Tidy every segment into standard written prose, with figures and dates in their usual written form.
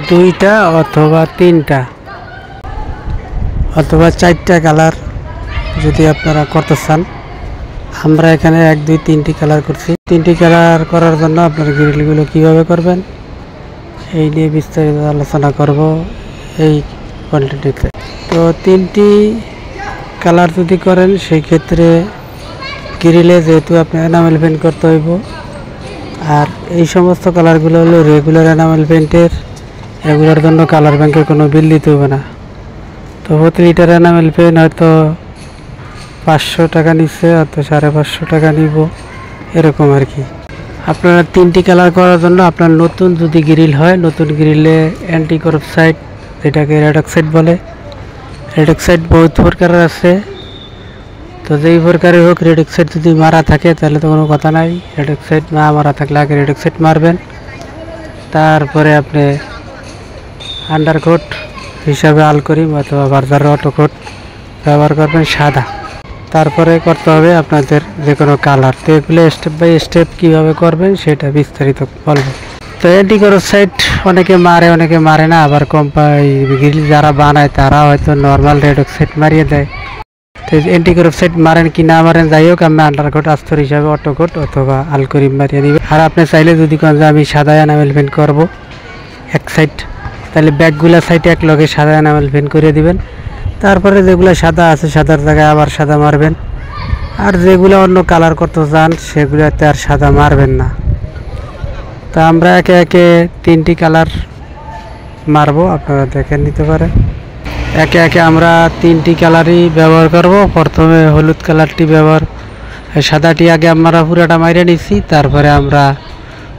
দুইটা অথবা তিনটা অথবা চারটা কালার যদি আপনারা করতে চান। আমরা এখানে 1 2 3টি কালার করছি। 3টি কালার করার জন্য আপনারা গ্রিলগুলো কিভাবে করবেন এই নিয়ে বিস্তারিত আলোচনা করব এই কন্টেন্টে। তো 3টি কালার যদি করেন সেই ক্ষেত্রে গ্রিলে যেহেতু আপনি এনামেল পেন্ট করতে হইব, আর এই সমস্ত কালারগুলো হলো রেগুলার এনামেল পেন্টের, এগুলোর জন্য কালার ব্যাংকের কোনো বিল দিতে হবে না। তো প্রতি লিটার এনামেল পেন্ট হয়তো 500 টাকা নিচ্ছে, হয়তো 550 টাকা নিব, এরকম আর কি। আপনারা 3টি কালার করার জন্য আপনার নতুন যদি গ্রিল হয়, নতুন গ্রিলে অ্যান্টি করপসাইড যেটাকে রেড অক্সাইড বলে, রেড অক্সাইড বহুত প্রকারের আছে। তো যেই প্রকারের হোক রেড অক্সাইড যদি মারা থাকে তাহলে তো কোনো কথা নাই। রেড অক্সাইড না মারা থাকলে আগে রেড অক্সাইড মারবেন, তারপরে আপনি আন্ডারকোট হিসাবে আলকরিম অথবা বার্জার অটোকোট ব্যবহার করবেন সাদা। তারপরে করতে হবে আপনাদের যে কোনো কালার। তো এগুলো স্টেপ বাই স্টেপ কীভাবে করবেন সেটা বিস্তারিত বলবো। তো অ্যান্টি করপসাইড অনেকে মারে অনেকে মারে না, আবার গ্রিল যারা বানায় তারা হয়তো নর্মাল রেড অক্সাইড মারিয়ে দেয়। তো অ্যান্টি করপসাইড মারেন কি না মারেন যাই হোক, আমি আন্ডারকোট আস্তর হিসাবে অটোকোট অথবা আলকরিম মারিয়ে নেবেন। আর আপনি চাইলে যদি কোন যে আমি সাদা এনামেল পেন্ট করবো এক সাইড, তাহলে ব্যাকগুলা সাইডে এক লগে সাদা এনামেল পেন্ট করে দিবেন। তারপরে যেগুলো সাদা আছে সাদার জায়গায় আবার সাদা মারবেন, আর যেগুলো অন্য কালার করতে চান সেগুলোতে আর সাদা মারবেন না। তা আমরা একে একে 3টি কালার মারবো, আপনারা দেখে নিতে পারেন। একে একে আমরা 3টি কালারই ব্যবহার করব। প্রথমে হলুদ কালারটি সাদাটি আগে আমরা পুরাটা মারিয়ে নিচ্ছি, তারপরে আমরা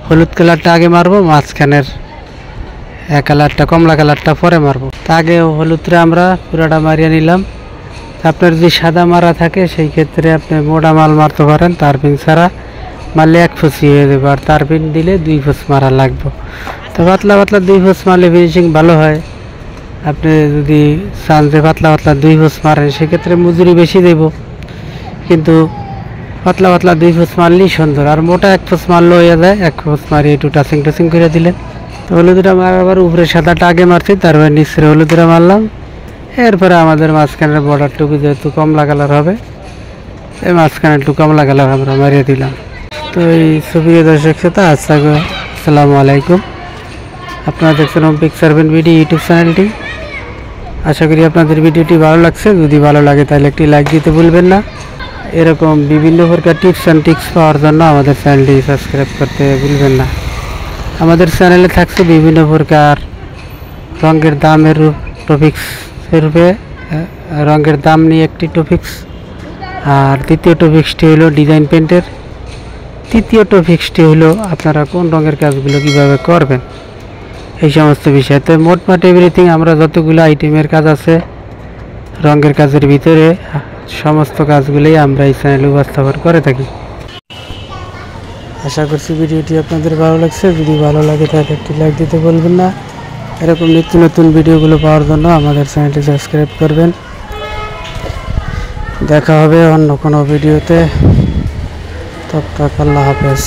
হলুদ কালারটা আগে মারবো, মাঝখানের কালারটা কমলা কালারটা পরে মারবো। তা আগে হলুদটা আমরা পুরাটা মারিয়ে নিলাম। আপনার যদি সাদা মারা থাকে সেই ক্ষেত্রে আপনি মোটা মাল মারতে পারেন, তারপিন ছাড়া মারলে 1 ফুসি হয়ে যাবে, আর তারপিন দিলে 2 ফুস মারা লাগবে। তো পাতলা পাতলা 2 ফুস মারলে ফিনিশিং ভালো হয়। আপনি যদি চান যে পাতলা পাতলা 2 ফুস মারেন সেক্ষেত্রে মজুরি বেশি দেব, কিন্তু পাতলা পাতলা 2 ফুস মারলেই সুন্দর। আর মোটা 1 ফুস মারলে হয়ে যায়, 1 ফুস মারিয়ে একটু টাচিং করে দিলেন। তো হলুদটা মারাবার উপরে সাদাটা আগে মারছি, তারপরে নিচের হলুদটা মারলাম। এরপরে আমাদের মাঝখানের বর্ডারটুকু যেহেতু কমলা কালার হবে, এই মাঝখানে একটু কমলা কালার আমরা মারিয়ে দিলাম। তো এই সুপ্রিয় দর্শক শ্রোতা, আসসালামু আলাইকুম। আপনারা দেখছেন home picture paint video YouTube চ্যানেলটি। আশা করি আপনাদের ভিডিওটি ভালো লাগছে। যদি ভালো লাগে তাহলে একটি লাইক দিতে ভুলবেন না। এরকম বিভিন্ন প্রকার টিপস অ্যান্ড ট্রিক্স পাওয়ার জন্য আমাদের চ্যানেলটি সাবস্ক্রাইব করতে ভুলবেন না। আমাদের চ্যানেলে থাকছে বিভিন্ন প্রকার রঙের দামের টপিক্স রূপে, রঙের দাম নিয়ে একটি টপিক্স, আর দ্বিতীয় টপিক্সটি হলো ডিজাইন পেন্টের, তৃতীয় টপিক্সটি হলো আপনারা কোন রঙের কাজগুলো কিভাবে করবেন এই সমস্ত বিষয়। তো মোটমাট এভরিথিং আমরা যতগুলো আইটেমের কাজ আছে রঙের কাজের ভিতরে সমস্ত কাজগুলোই আমরা এই চ্যানেলে উপস্থাপন করে থাকি। আশা করছি ভিডিওটি আপনাদের ভালো লাগছে। যদি ভালো লাগে তাহলে একটি লাইক দিতে বলবেন না। এরকম নিত্য নতুন ভিডিওগুলো পাওয়ার জন্য আমাদের চ্যানেলটি সাবস্ক্রাইব করবেন। দেখা হবে অন্য কোনো ভিডিওতে। তব তক আল্লাহ হাফেজ।